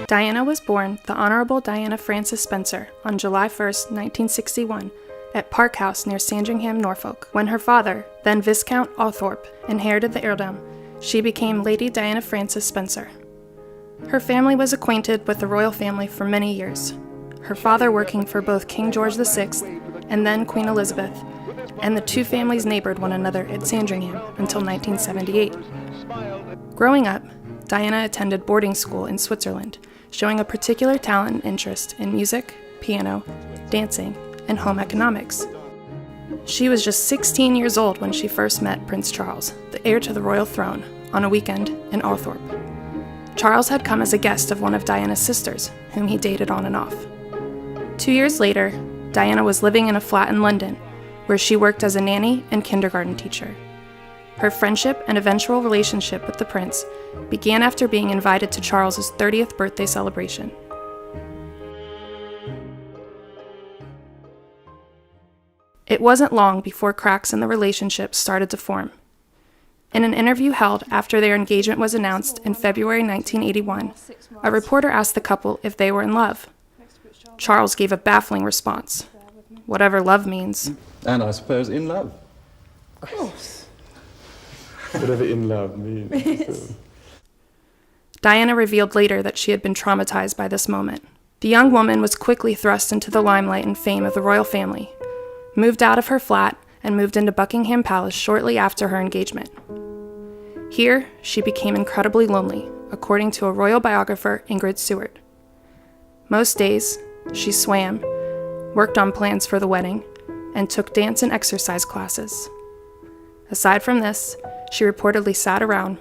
Diana was born the Honorable Diana Frances Spencer on July 1, 1961, at Park House near Sandringham, Norfolk. When her father, then Viscount Althorp, inherited the earldom, she became Lady Diana Frances Spencer. Her family was acquainted with the royal family for many years, her father working for both King George VI and then Queen Elizabeth, and the two families neighbored one another at Sandringham until 1978. Growing up, Diana attended boarding school in Switzerland, showing a particular talent and interest in music, piano, dancing, and home economics. She was just 16 years old when she first met Prince Charles, the heir to the royal throne, on a weekend in Althorp. Charles had come as a guest of one of Diana's sisters, whom he dated on and off. 2 years later, Diana was living in a flat in London, where she worked as a nanny and kindergarten teacher. Her friendship and eventual relationship with the prince began after being invited to Charles's 30th birthday celebration. It wasn't long before cracks in the relationship started to form. In an interview held after their engagement was announced in February 1981, a reporter asked the couple if they were in love. Charles gave a baffling response, whatever love means. And I suppose in love. Of course. Whatever in love means. Diana revealed later that she had been traumatized by this moment. The young woman was quickly thrust into the limelight and fame of the royal family, moved out of her flat, and moved into Buckingham Palace shortly after her engagement. Here, she became incredibly lonely, according to a royal biographer, Ingrid Seward. Most days, she swam, worked on plans for the wedding, and took dance and exercise classes. Aside from this, she reportedly sat around,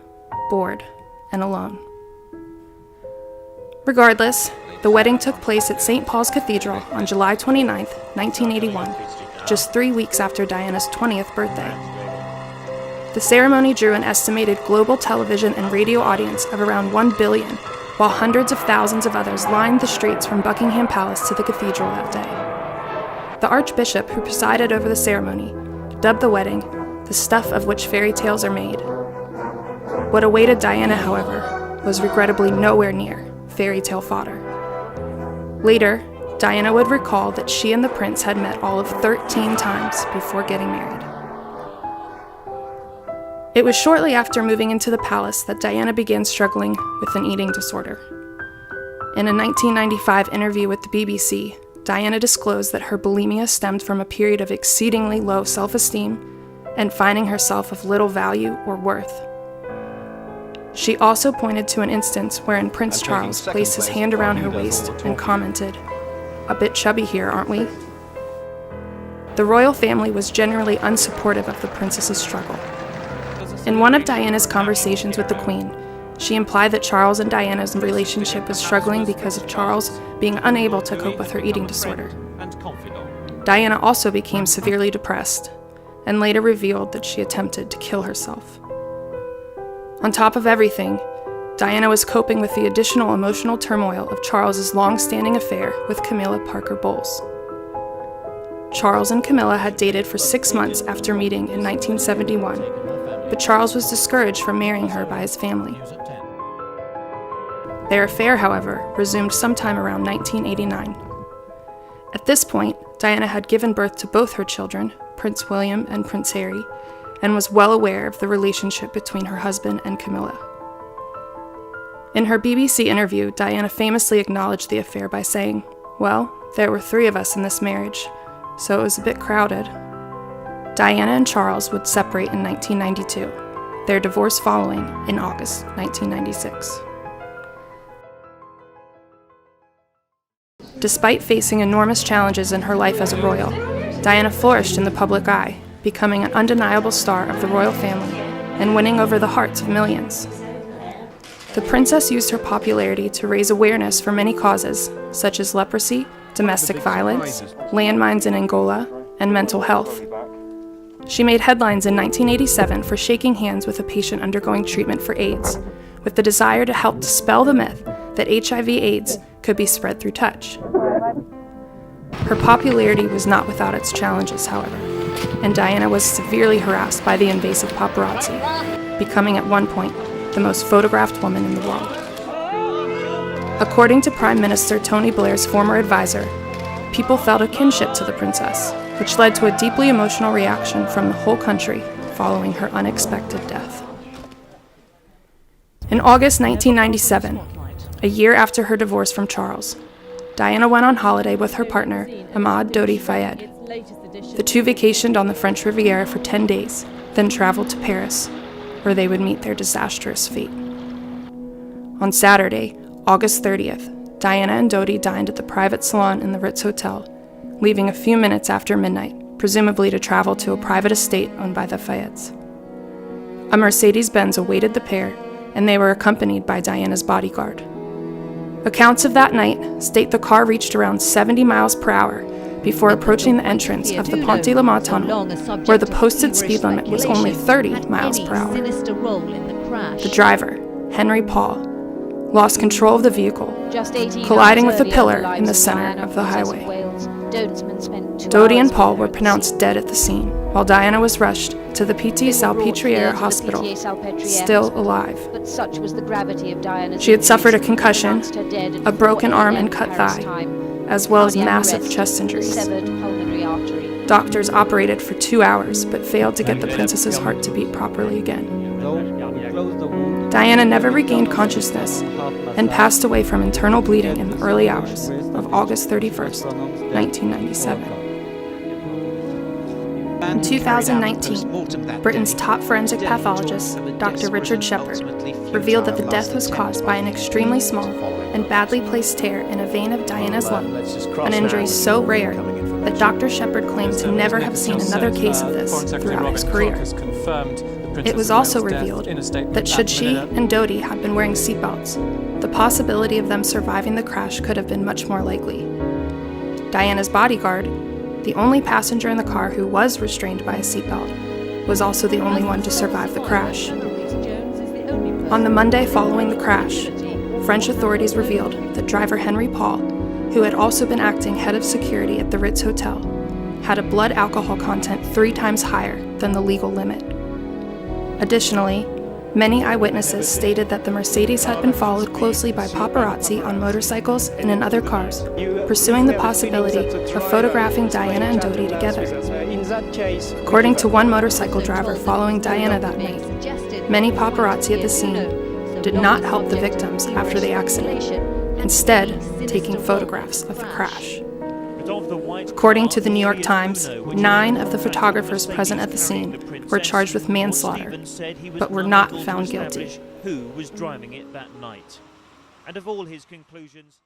bored, and alone. Regardless, the wedding took place at St. Paul's Cathedral on July 29, 1981, just 3 weeks after Diana's 20th birthday. The ceremony drew an estimated global television and radio audience of around 1 billion, while hundreds of thousands of others lined the streets from Buckingham Palace to the cathedral that day. The Archbishop who presided over the ceremony dubbed the wedding the stuff of which fairy tales are made. What awaited Diana, however, was regrettably nowhere near fairy tale fodder. Later, Diana would recall that she and the prince had met all of 13 times before getting married. It was shortly after moving into the palace that Diana began struggling with an eating disorder. In a 1995 interview with the BBC, Diana disclosed that her bulimia stemmed from a period of exceedingly low self-esteem and finding herself of little value or worth. She also pointed to an instance wherein Prince Charles placed his hand around her waist and commented, "A bit chubby here, aren't we?" The royal family was generally unsupportive of the princess's struggle. In one of Diana's conversations with the Queen, she implied that Charles and Diana's relationship was struggling because of Charles being unable to cope with her eating disorder. Diana also became severely depressed, and later revealed that she attempted to kill herself. On top of everything, Diana was coping with the additional emotional turmoil of Charles's long-standing affair with Camilla Parker Bowles. Charles and Camilla had dated for 6 months after meeting in 1971, but Charles was discouraged from marrying her by his family. Their affair, however, resumed sometime around 1989. At this point, Diana had given birth to both her children, Prince William and Prince Harry, and was well aware of the relationship between her husband and Camilla. In her BBC interview, Diana famously acknowledged the affair by saying, "Well, there were 3 of us in this marriage, so it was a bit crowded." Diana and Charles would separate in 1992, their divorce following in August 1996. Despite facing enormous challenges in her life as a royal, Diana flourished in the public eye, becoming an undeniable star of the royal family and winning over the hearts of millions. The princess used her popularity to raise awareness for many causes, such as leprosy, domestic violence, landmines in Angola, and mental health. She made headlines in 1987 for shaking hands with a patient undergoing treatment for AIDS, with the desire to help dispel the myth that HIV/AIDS could be spread through touch. Her popularity was not without its challenges, however, and Diana was severely harassed by the invasive paparazzi, becoming at one point the most photographed woman in the world. According to Prime Minister Tony Blair's former advisor, people felt a kinship to the princess, which led to a deeply emotional reaction from the whole country following her unexpected death. In August 1997, a year after her divorce from Charles, Diana went on holiday with her partner, Ahmad Dodi Fayed. The two vacationed on the French Riviera for 10 days, then traveled to Paris, where they would meet their disastrous fate. On Saturday, August 30th, Diana and Dodi dined at the private salon in the Ritz Hotel, leaving a few minutes after midnight, presumably to travel to a private estate owned by the Fayeds. A Mercedes-Benz awaited the pair, and they were accompanied by Diana's bodyguard. Accounts of that night state the car reached around 70 miles per hour before approaching the entrance of the Pont de la Mare tunnel, where the posted speed limit was only 30 miles per hour. The driver, Henry Paul, lost control of the vehicle, colliding with a pillar in the center of the highway. Dodi and Paul were pronounced dead at the scene, while Diana was rushed to the Pitié-Salpêtrière hospital, still alive. She had suffered a concussion, a broken arm and cut thigh, as well as massive chest injuries. Doctors operated for 2 hours, but failed to get the princess's heart to beat properly again. Diana never regained consciousness and passed away from internal bleeding in the early hours of August 31st, 1997. In 2019, Britain's top forensic pathologist, Dr. Richard Shepherd, revealed that the death was caused by an extremely small and badly placed tear in a vein of Diana's lung, an injury so rare that Dr. Shepherd claimed to never have seen another case of this throughout his career. It was also revealed that should she and Dodi have been wearing seatbelts, the possibility of them surviving the crash could have been much more likely. Diana's bodyguard, the only passenger in the car who was restrained by a seatbelt, was also the only one to survive the crash. On the Monday following the crash, French authorities revealed that driver Henry Paul, who had also been acting head of security at the Ritz Hotel, had a blood alcohol content 3 times higher than the legal limit. Additionally, many eyewitnesses stated that the Mercedes had been followed closely by paparazzi on motorcycles and in other cars, pursuing the possibility of photographing Diana and Dodi together. According to one motorcycle driver following Diana that night, many paparazzi at the scene did not help the victims after the accident, instead taking photographs of the crash. According to the New York Times, 9 of the photographers present at the scene were charged with manslaughter, but were not found guilty. Who was driving it that night? And of all his conclusions,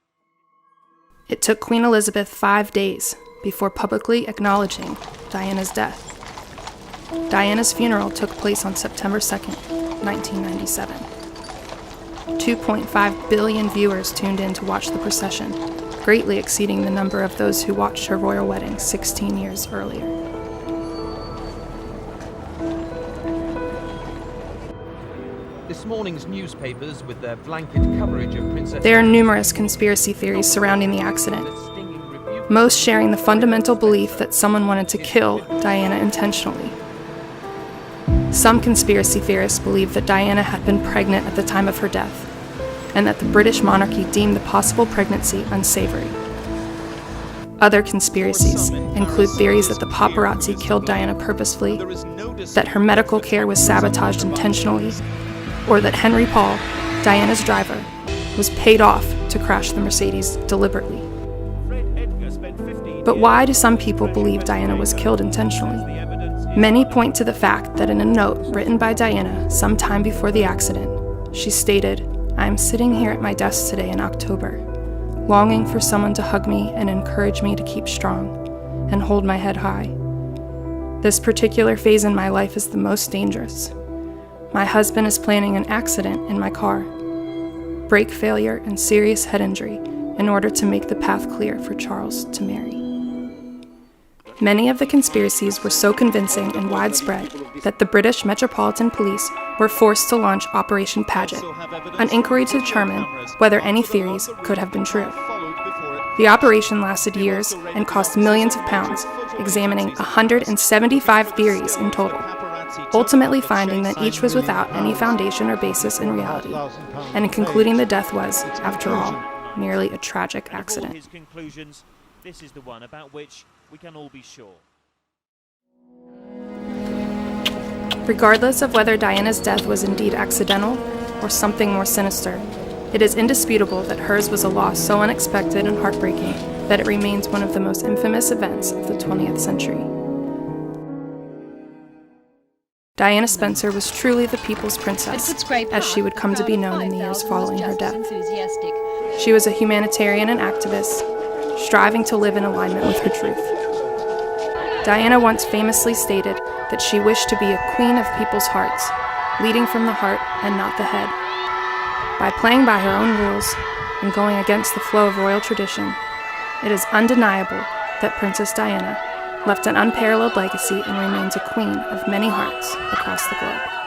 it took Queen Elizabeth 5 days before publicly acknowledging Diana's death. Diana's funeral took place on September 2nd, 1997. 2.5 billion viewers tuned in to watch the procession, greatly exceeding the number of those who watched her royal wedding 16 years earlier. This morning's newspapers, with their blanket coverage of Princess... There are numerous conspiracy theories surrounding the accident, most sharing the fundamental belief that someone wanted to kill Diana intentionally. Some conspiracy theorists believe that Diana had been pregnant at the time of her death, and that the British monarchy deemed the possible pregnancy unsavory. Other conspiracies include theories that the paparazzi killed Diana purposefully, that her medical care was sabotaged intentionally, or that Henry Paul, Diana's driver, was paid off to crash the Mercedes deliberately. But why do some people believe Diana was killed intentionally? Many point to the fact that in a note written by Diana sometime before the accident, she stated, "I am sitting here at my desk today in October, longing for someone to hug me and encourage me to keep strong and hold my head high. This particular phase in my life is the most dangerous. My husband is planning an accident in my car, brake failure and serious head injury in order to make the path clear for Charles to marry." Many of the conspiracies were so convincing and widespread that the British Metropolitan Police were forced to launch Operation Paget, an inquiry to determine whether any theories could have been true. The operation lasted years and cost millions of pounds, examining 175 theories in total, ultimately finding that each was without any foundation or basis in reality, and concluding the death was, after all, merely a tragic And of all accident. his conclusions, this is the one about which we can all be sure. Regardless of whether Diana's death was indeed accidental or something more sinister, it is indisputable that hers was a loss so unexpected and heartbreaking that it remains one of the most infamous events of the 20th century. Diana Spencer was truly the people's princess, as she would come to be known in the years following her death. She was a humanitarian and activist, striving to live in alignment with her truth. Diana once famously stated that she wished to be a queen of people's hearts, leading from the heart and not the head. By playing by her own rules and going against the flow of royal tradition, it is undeniable that Princess Diana left an unparalleled legacy and remains a queen of many hearts across the globe.